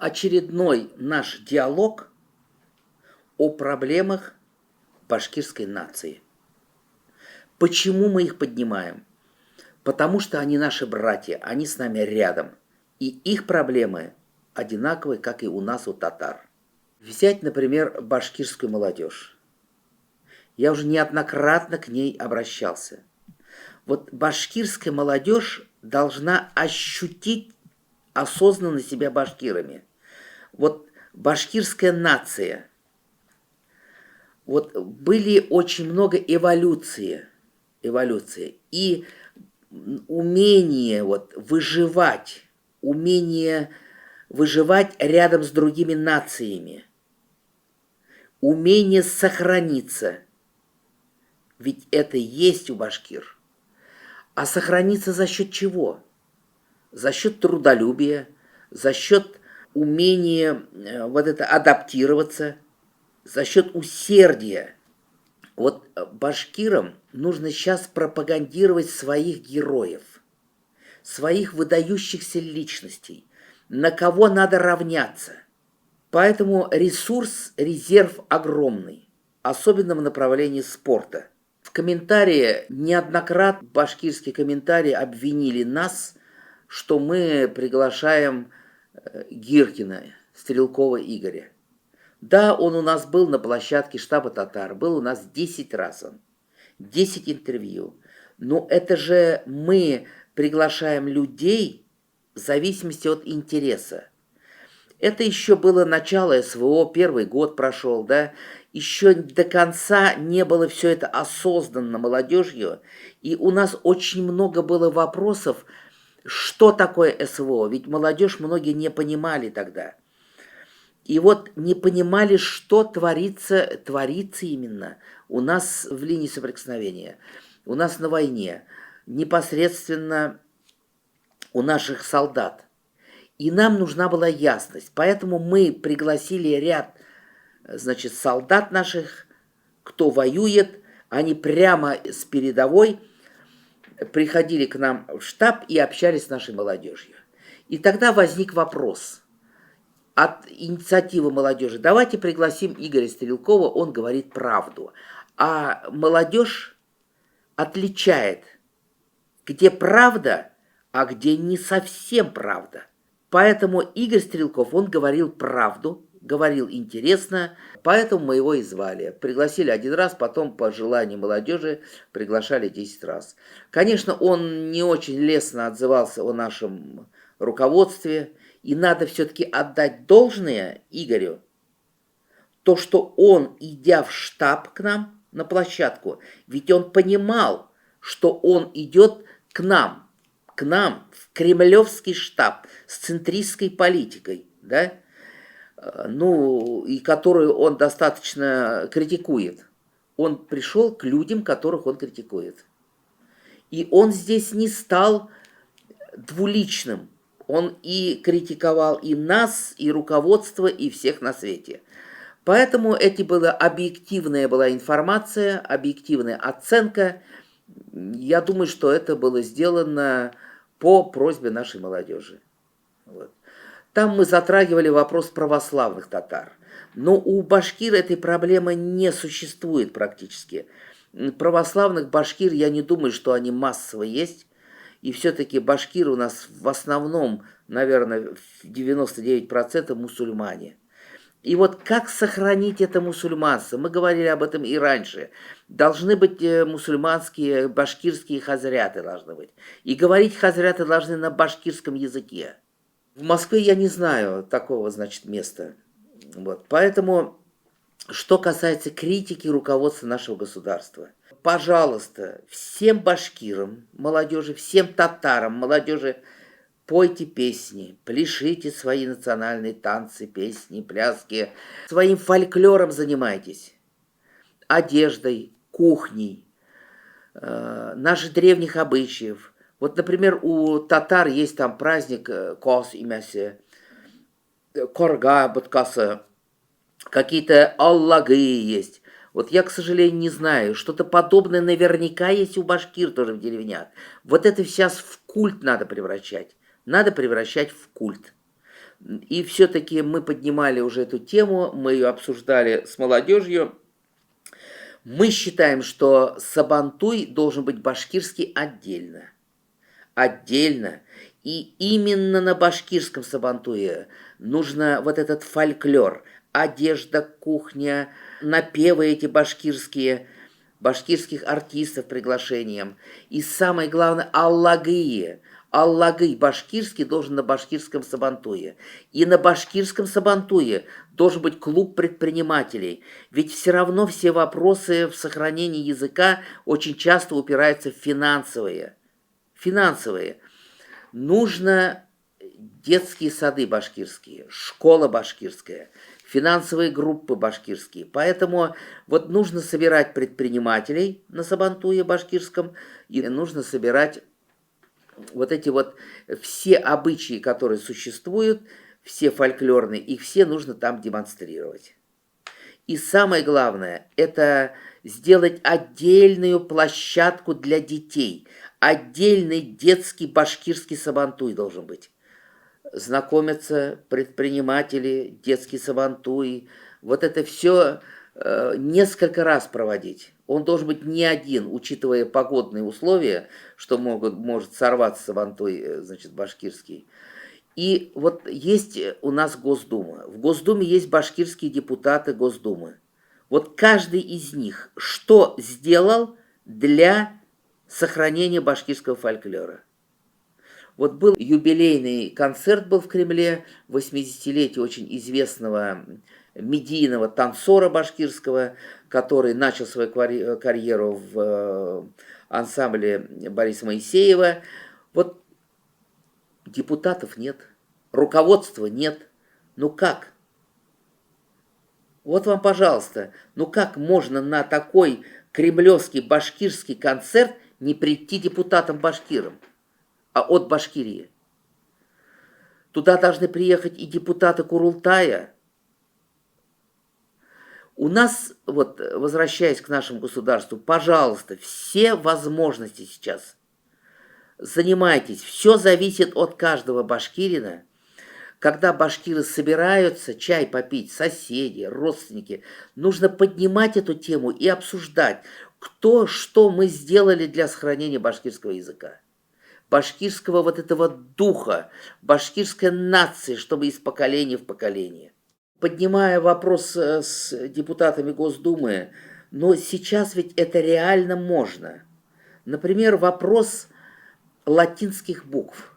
очередной наш диалог о проблемах башкирской нации. Почему мы их поднимаем? Потому что они наши братья, они с нами рядом. И их проблемы одинаковые, как и у нас, у татар. Взять, например, башкирскую молодежь. Я уже неоднократно к ней обращался. Вот башкирская молодежь должна ощутить осознанно себя башкирами. Вот башкирская нация. Вот были очень много эволюции. И умение выживать рядом с другими нациями, умение сохраниться, ведь это есть у башкир. А сохраниться за счет чего? За счет трудолюбия, за счет умения адаптироваться, за счет усердия. Вот башкирам нужно сейчас пропагандировать своих героев, своих выдающихся личностей, на кого надо равняться. Поэтому резерв огромный, особенно в направлении спорта. В комментарии неоднократно башкирские комментарии обвинили нас, что мы приглашаем Гиркина, Стрелкова Игоря. Да, он у нас был на площадке штаба татар, был у нас 10 раз он, 10 интервью. Но это же мы приглашаем людей в зависимости от интереса. Это еще было начало СВО, первый год прошел, да, еще до конца не было все это осознанно молодежью, и у нас очень много было вопросов, что такое СВО, ведь молодежь многие не понимали тогда. И вот не понимали, что творится именно у нас в линии соприкосновения, у нас на войне, непосредственно у наших солдат. И нам нужна была ясность, поэтому мы пригласили ряд, солдат наших, кто воюет, они прямо с передовой приходили к нам в штаб и общались с нашей молодежью. И тогда возник вопрос от инициативы молодежи. Давайте пригласим Игоря Стрелкова, он говорит правду. А молодежь отличает, где правда, а где не совсем правда. Поэтому Игорь Стрелков, он говорил правду, говорил интересно, поэтому мы его и звали. Пригласили один раз, потом по желанию молодежи приглашали 10 раз. Конечно, он не очень лестно отзывался о нашем руководстве, и надо все-таки отдать должное Игорю, то, что он, идя в штаб к нам на площадку, ведь он понимал, что он идет к нам в кремлевский штаб с центристской политикой, да, и которую он достаточно критикует. Он пришел к людям, которых он критикует. И он здесь не стал двуличным. Он и критиковал и нас, и руководство, и всех на свете. Поэтому объективная была информация, объективная оценка. Я думаю, что это было сделано по просьбе нашей молодежи. Вот. Там мы затрагивали вопрос православных татар. Но у башкир этой проблемы не существует практически. Православных башкир, я не думаю, что они массово есть. И все-таки башкиры у нас в основном, наверное, 99% мусульмане. И вот как сохранить это мусульманство? Мы говорили об этом и раньше. Должны быть мусульманские, башкирские хазряты должны быть. И говорить хазряты должны на башкирском языке. В Москве я не знаю такого, места. Вот. Поэтому, что касается критики руководства нашего государства, пожалуйста, всем башкирам, молодежи, всем татарам, молодежи, пойте песни, пляшите свои национальные танцы, песни, пляски, своим фольклором занимайтесь, одеждой, кухней, наших древних обычаев. Вот, например, у татар есть там праздник Кос имясе, Корга Баткаса, какие-то аллагы есть. Вот я, к сожалению, не знаю. Что-то подобное наверняка есть у башкир тоже в деревнях. Вот это сейчас в культ надо превращать. Надо превращать в культ. И все-таки мы поднимали уже эту тему, мы ее обсуждали с молодежью. Мы считаем, что сабантуй должен быть башкирский отдельно. Отдельно. И именно на башкирском сабантуе нужно вот этот фольклор, одежда, кухня, напевы эти башкирские, башкирских артистов приглашением. И самое главное, аллагые. Аллагый башкирский должен на башкирском сабантуе. И на башкирском сабантуе должен быть клуб предпринимателей. Ведь все равно все вопросы в сохранении языка очень часто упираются в финансовые. Финансовые. Нужно детские сады башкирские, школа башкирская, финансовые группы башкирские. Поэтому вот нужно собирать предпринимателей на сабантуе башкирском, и нужно собирать вот эти вот все обычаи, которые существуют, все фольклорные, их все нужно там демонстрировать. И самое главное, это сделать отдельную площадку для детей. Отдельный детский башкирский сабантуй должен быть. Знакомятся предприниматели, детский сабантуй. Вот это все несколько раз проводить. Он должен быть не один, учитывая погодные условия, что может сорваться сабантуй, значит, башкирский. И вот есть у нас Госдума. В Госдуме есть башкирские депутаты Госдумы. Вот каждый из них что сделал для сохранения башкирского фольклора? Вот был юбилейный концерт был в Кремле, 80-летие очень известного медийного танцора башкирского, который начал свою карьеру в ансамбле Бориса Моисеева. Вот депутатов нет, руководства нет. Ну как? Вот вам, пожалуйста, ну как можно на такой кремлевский башкирский концерт не прийти депутатам-башкирам, а от Башкирии? Туда должны приехать и депутаты Курултая. У нас, вот возвращаясь к нашему государству, пожалуйста, все возможности сейчас занимайтесь. Все зависит от каждого башкирина. Когда башкиры собираются чай попить, соседи, родственники, нужно поднимать эту тему и обсуждать, кто, что мы сделали для сохранения башкирского языка, башкирского вот этого духа, башкирской нации, чтобы из поколения в поколение. Поднимая вопрос с депутатами Госдумы, но сейчас ведь это реально можно. Например, вопрос латинских букв.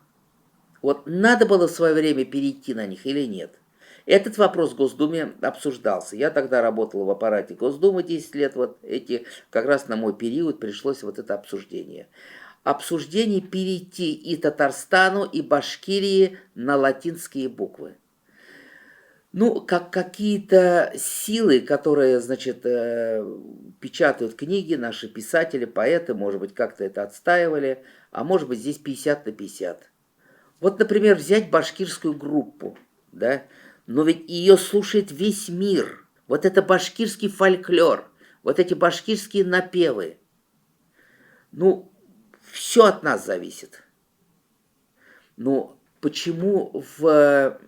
Вот надо было в свое время перейти на них или нет? Этот вопрос в Госдуме обсуждался. Я тогда работал в аппарате Госдумы 10 лет. Вот эти, как раз на мой период пришлось вот это обсуждение. Обсуждение перейти и Татарстану, и Башкирии на латинские буквы. Ну, как какие-то силы, которые, значит, печатают книги, наши писатели, поэты, может быть, как-то это отстаивали, а может быть, здесь 50 на 50. Вот, например, взять башкирскую группу, да, но ведь ее слушает весь мир. Вот это башкирский фольклор, вот эти башкирские напевы. Ну, все от нас зависит. Ну, почему в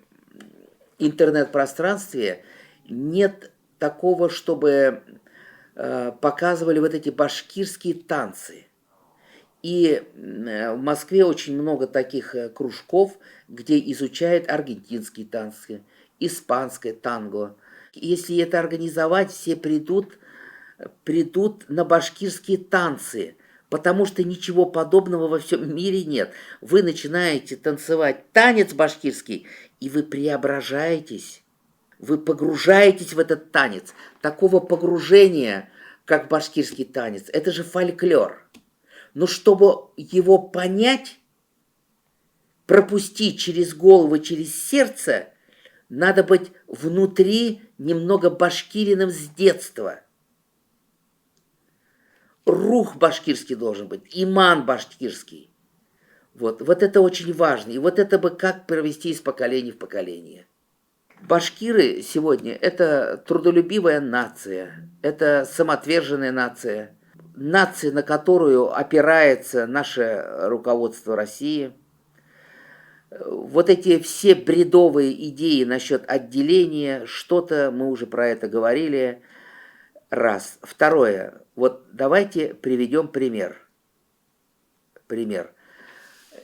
интернет-пространстве нет такого, чтобы показывали вот эти башкирские танцы? И в Москве очень много таких кружков, где изучают аргентинские танцы, испанское танго. Если это организовать, все придут на башкирские танцы, потому что ничего подобного во всем мире нет. Вы начинаете танцевать танец башкирский, и вы преображаетесь, вы погружаетесь в этот танец. Такого погружения, как башкирский танец, это же фольклор. Но чтобы его понять, пропустить через голову, через сердце, надо быть внутри немного башкириным с детства. Рух башкирский должен быть, иман башкирский. Вот это очень важно. И вот это бы как провести из поколения в поколение. Башкиры сегодня – это трудолюбивая нация, это самоотверженная нация. Нация, на которую опирается наше руководство России. Вот эти все бредовые идеи насчет отделения, что-то мы уже про это говорили. Раз. Второе. Вот давайте приведем пример. Пример.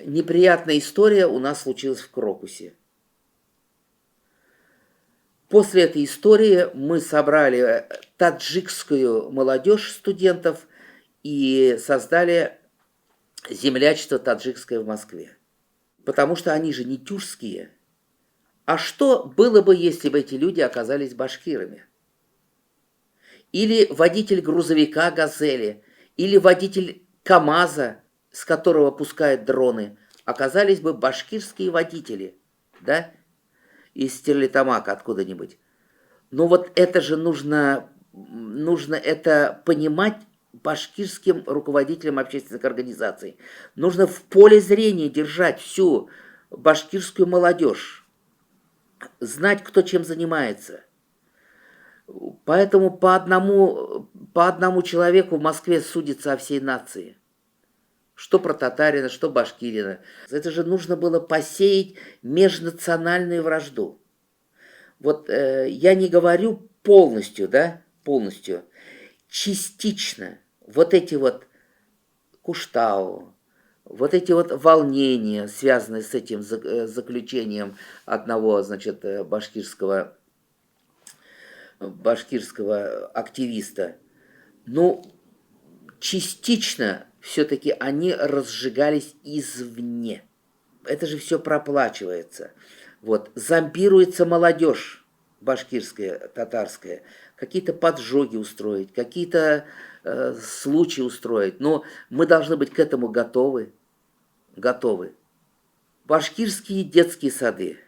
Неприятная история у нас случилась в Крокусе. После этой истории мы собрали таджикскую молодежь студентов и создали землячество таджикское в Москве. Потому что они же не тюркские. А что было бы, если бы эти люди оказались башкирами? Или водитель грузовика «Газели», или водитель КамАЗа, с которого пускают дроны, оказались бы башкирские водители, да? Из Стерлитамака откуда-нибудь. Но вот это же нужно это понимать башкирским руководителям общественных организаций. Нужно в поле зрения держать всю башкирскую молодежь, знать, кто чем занимается. Поэтому по одному человеку в Москве судится о всей нации. Что про татарина, что башкирина. Это же нужно было посеять межнациональную вражду. Вот я не говорю полностью, да, полностью. Частично вот эти вот Куштау, вот эти вот волнения, связанные с этим заключением одного, значит, башкирского активиста, ну, частично все-таки они разжигались извне. Это же все проплачивается. Вот, зомбируется молодежь башкирская, татарская, какие-то поджоги устроить, какие-то случаи устроить. Но мы должны быть к этому готовы. Готовы. Башкирские детские сады.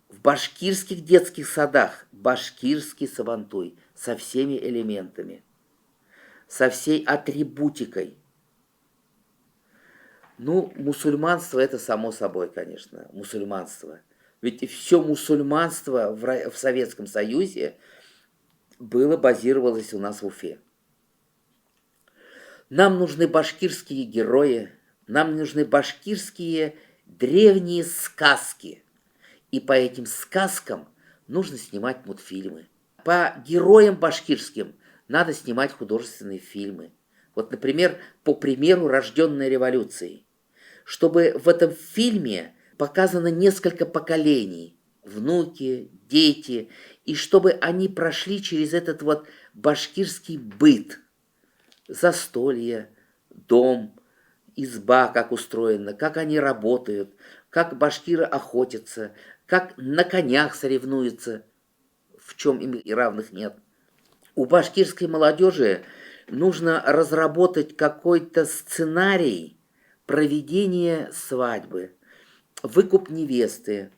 В башкирских детских садах башкирский сабантуй со всеми элементами, со всей атрибутикой. Ну, мусульманство это само собой, конечно, мусульманство. Ведь все мусульманство в Советском Союзе базировалось у нас в Уфе. Нам нужны башкирские герои, нам нужны башкирские древние сказки. И по этим сказкам нужно снимать мультфильмы. По героям башкирским надо снимать художественные фильмы. Вот, например, по примеру «Рожденной революцией». Чтобы в этом фильме показано несколько поколений, внуки, дети, и чтобы они прошли через этот вот башкирский быт. Застолье, дом, изба, как устроена, как они работают, как башкиры охотятся, как на конях соревнуются, в чем им и равных нет. У башкирской молодежи нужно разработать какой-то сценарий проведения свадьбы, выкуп невесты,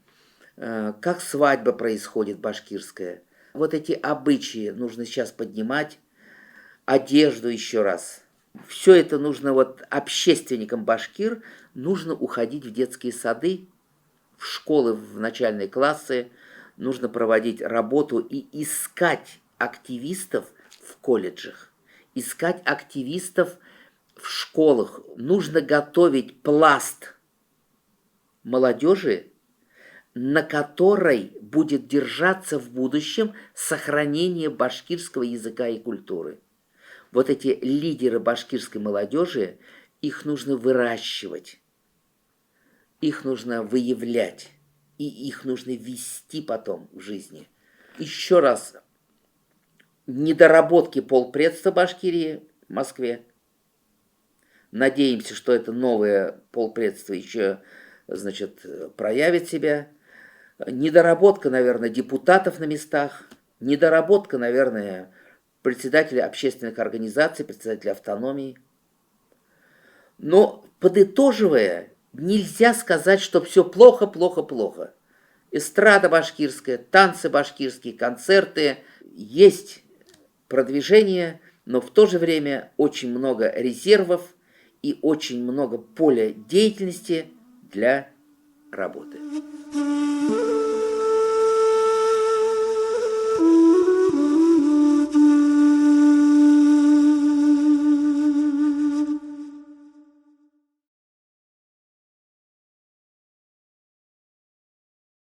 как свадьба происходит башкирская. Вот эти обычаи нужно сейчас поднимать, одежду еще раз. Все это нужно вот общественникам башкир, нужно уходить в детские сады, в школы, в начальные классы, нужно проводить работу и искать активистов в колледжах, искать активистов в школах. Нужно готовить пласт молодежи, на которой будет держаться в будущем сохранение башкирского языка и культуры. Вот эти лидеры башкирской молодежи, их нужно выращивать, их нужно выявлять, и их нужно вести потом в жизни. Еще раз, недоработки полпредства Башкирии в Москве. Надеемся, что это новое полпредство еще, значит, проявит себя. Недоработка, наверное, депутатов на местах. Недоработка, наверное, председателя общественных организаций, председателя автономии. Но, подытоживая, нельзя сказать, что все плохо, плохо, плохо. Эстрада башкирская, танцы башкирские, концерты. Есть продвижение, но в то же время очень много резервов и очень много поля деятельности для работы.